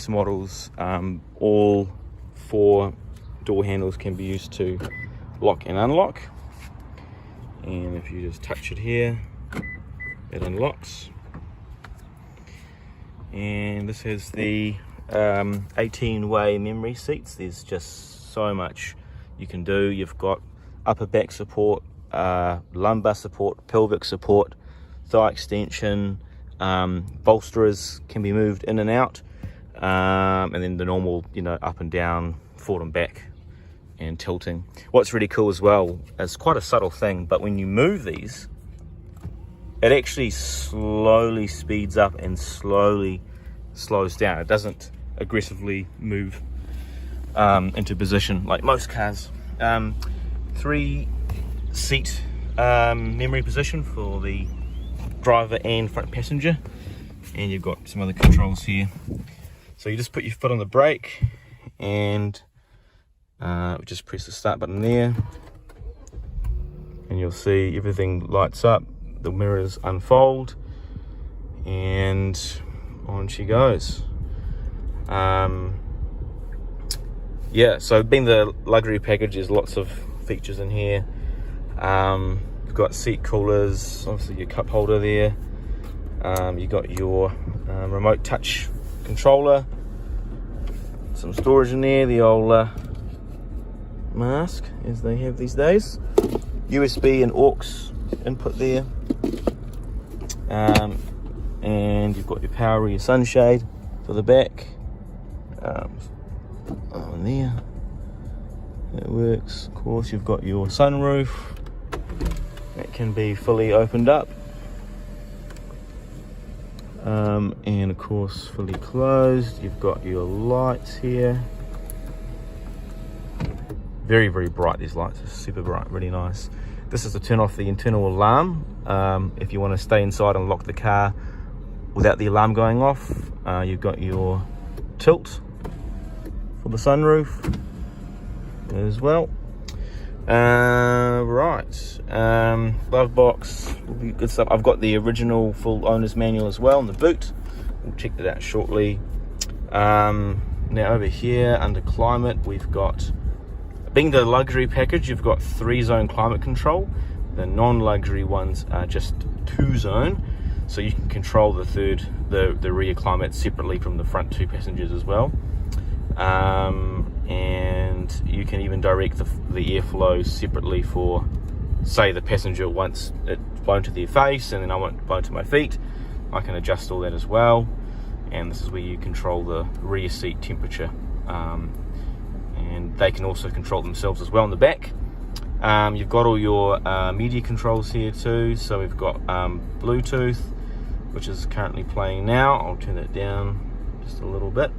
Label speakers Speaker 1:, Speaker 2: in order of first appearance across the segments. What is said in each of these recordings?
Speaker 1: previous models, all 4 door handles can be used to lock and unlock. And if you just touch it here, it unlocks. And this has the 18-way memory seats. There's just so much you can do. You've got upper back support, lumbar support, pelvic support, thigh extension, bolsterers can be moved in and out, and then the normal, up and down, forward and back, and tilting. What's really cool as well, it's quite a subtle thing, but when you move these, it actually slowly speeds up and slowly slows down. It doesn't aggressively move into position like most cars. 3-seat memory position for the driver and front passenger, and you've got some other controls here. So you just put your foot on the brake and just press the start button there, and you'll see everything lights up, the mirrors unfold, and on she goes. Yeah, so being the luxury package, there's lots of features in here. You've got seat coolers, obviously your cup holder there. You've got your remote touch controller, some storage in there, the old mask as they have these days, USB and aux input there, and you've got your power, your sunshade for the back, on there, it works. Of course, you've got your sunroof that can be fully opened up, and of course fully closed. You've got your lights here, very bright. These lights are super bright, really nice. This is to turn off the internal alarm if you want to stay inside and lock the car without the alarm going off. You've got your tilt for the sunroof as well. Right, glove box will be good stuff. I've got the original full owner's manual as well in the boot. We'll check that out shortly. Now over here under climate, we've got, being the luxury package, you've got 3-zone climate control. The non-luxury ones are just 2-zone, so you can control the rear climate separately from the front 2 passengers as well. And you can even direct the airflow separately for, say, the passenger wants it blown to their face and then I want it blown to my feet. I can adjust all that as well. And this is where you control the rear seat temperature, and they can also control themselves as well in the back. You've got all your media controls here too. So we've got Bluetooth, which is currently playing now. I'll turn that down just a little bit.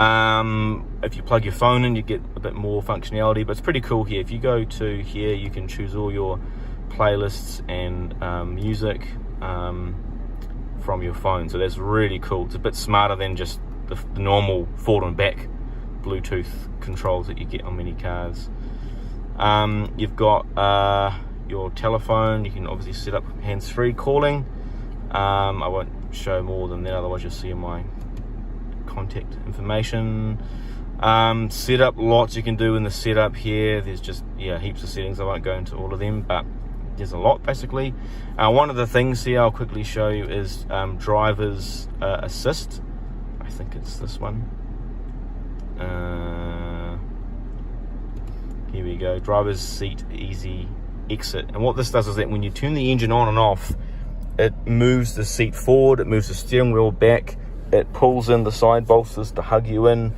Speaker 1: If you plug your phone in, you get a bit more functionality, but it's pretty cool here. If you go to here, you can choose all your playlists and music from your phone. So that's really cool. It's a bit smarter than just the normal forward and back Bluetooth controls that you get on many cars. You've got your telephone. You can obviously set up hands-free calling. I won't show more than that, otherwise you'll see my contact information. Setup, lots you can do in the setup here. There's just heaps of settings. I won't go into all of them, but there's a lot basically. One of the things here I'll quickly show you is driver's assist. I think it's this one. Here we go, driver's seat easy exit. And what this does is that when you turn the engine on and off, it moves the seat forward, it moves the steering wheel back, it pulls in the side bolsters to hug you in,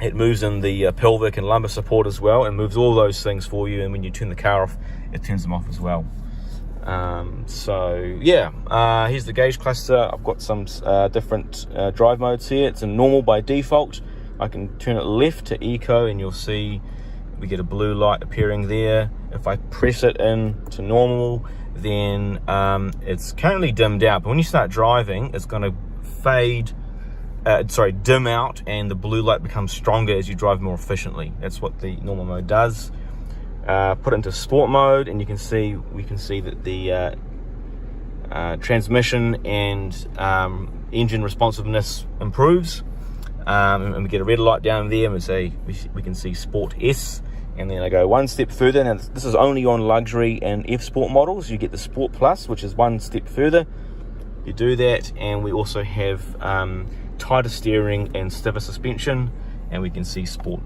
Speaker 1: it moves in the pelvic and lumbar support as well, and moves all those things for you, and when you turn the car off, it turns them off as well. Here's the gauge cluster. I've got some different drive modes here. It's in normal by default. I can turn it left to eco and you'll see we get a blue light appearing there. If I press it in to normal, then it's currently dimmed out, but when you start driving, it's going to dim out, and the blue light becomes stronger as you drive more efficiently. That's what the normal mode does. Put it into sport mode, and we can see that the transmission and engine responsiveness improves. And we get a red light down there, and we can see Sport S. And then I go one step further. Now this is only on luxury and F Sport models. You get the Sport Plus, which is one step further. You do that, and we also have tighter steering and stiffer suspension, and we can see Sport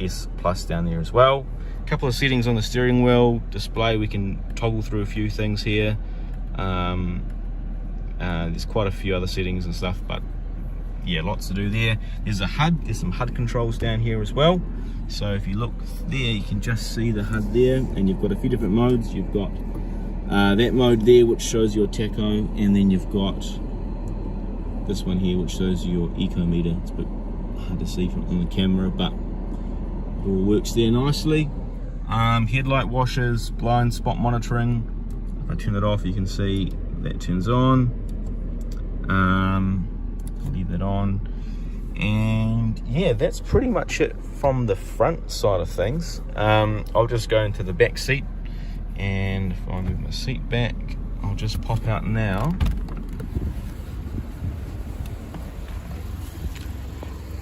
Speaker 1: S Plus down there as well. A couple of settings on the steering wheel display. We can toggle through a few things here. There's quite a few other settings and stuff, but yeah, lots to do there. There's a HUD. There's some HUD controls down here as well. So if you look there, you can just see the HUD there, and you've got a few different modes. You've got that mode there, which shows your tacho, and then you've got this one here, which shows your eco meter. It's a bit hard to see from on the camera, but it all works there nicely. Headlight washers, blind spot monitoring. If I turn it off, you can see that turns on. Leave that on, and yeah, that's pretty much it from the front side of things. I'll just go into the back seat, and if I move my seat back, I'll just pop out now.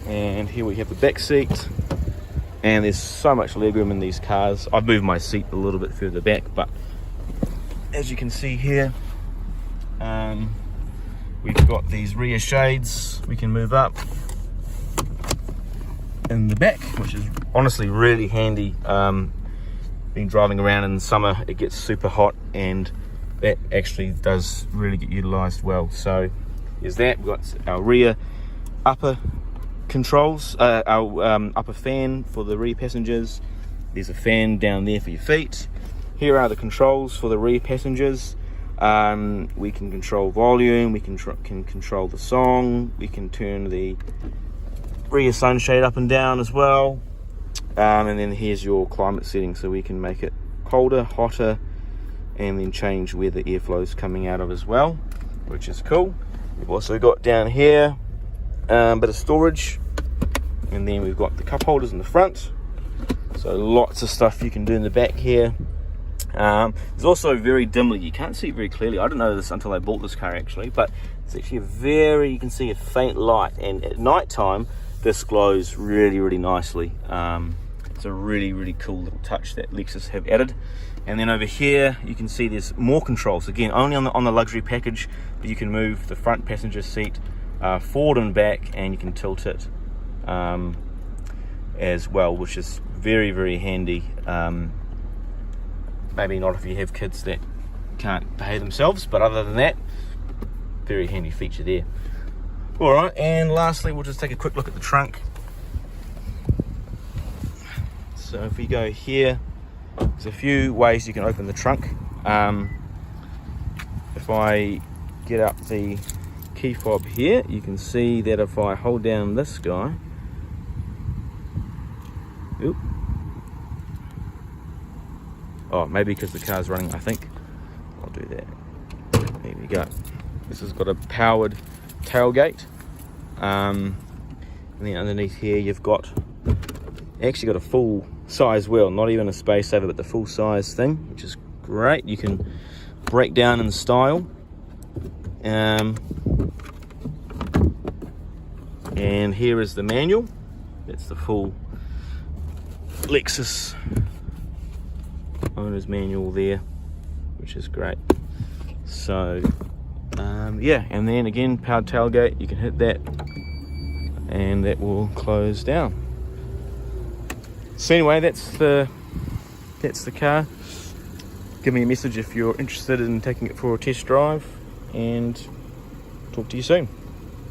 Speaker 1: And here we have the back seat, and there's so much legroom in these cars. I've moved my seat a little bit further back, but as you can see here, we've got these rear shades we can move up in the back, which is honestly really handy. Been driving around in the summer, it gets super hot, and that actually does really get utilized well. So there's that. We've got our rear upper controls, our upper fan for the rear passengers. There's a fan down there for your feet. Here are the controls for the rear passengers. We can control volume, we can control the song, we can turn the rear sunshade up and down as well, and then here's your climate setting, so we can make it colder, hotter, and then change where the airflow is coming out of as well, which is cool. We've also got down here a bit of storage, and then we've got the cup holders in the front, so lots of stuff you can do in the back here. There's also very dimly, you can't see it very clearly. I didn't know this until I bought this car actually, but it's actually you can see a faint light, and at night time this glows really nicely. It's a really cool little touch that Lexus have added. And then over here you can see there's more controls, again only on the luxury package, but you can move the front passenger seat forward and back, and you can tilt it as well, which is very handy. Maybe not if you have kids that can't behave themselves, but other than that, very handy feature there. Alright, and lastly we'll just take a quick look at the trunk. So if we go here, there's a few ways you can open the trunk. If I get up the key fob here, you can see that if I hold down this guy, oop, oh, maybe because the car's running, I think. I'll do that. There we go. This has got a powered tailgate. And then underneath here you've actually got a full size wheel, not even a space saver, but the full size thing, which is great. You can break down in style. And here is the manual. That's the full Lexus owner's manual there, which is great. So yeah, and then again, powered tailgate, you can hit that and that will close down. So anyway, that's the car. Give me a message if you're interested in taking it for a test drive, and talk to you soon.